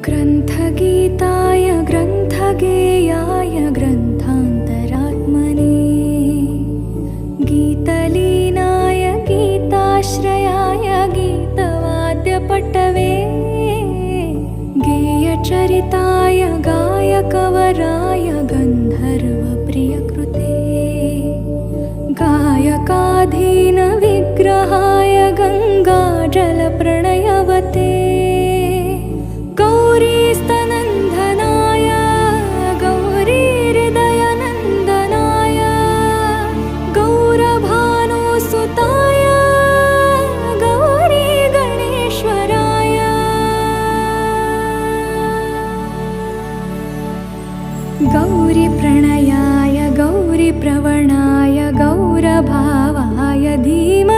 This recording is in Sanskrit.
ग्रन्थगीताय ग्रन्थगेयाय ग्रन्थान्तरात्मने गीतलीनाय गीताश्रयाय गीतवाद्यपटवे गेयचरिताय गायकवराय गन्धर्वप्रियकृते गायकाधीनविग्रहाय गङ्गाजलप्रणयवते गौरीस्तनन्दनाय गौरीहृदयनन्दनाय गौरभानुसुताय गौरीगणेश्वराय गौरीप्रणयाय गौरीप्रवणाय गौरभावाय धीमहि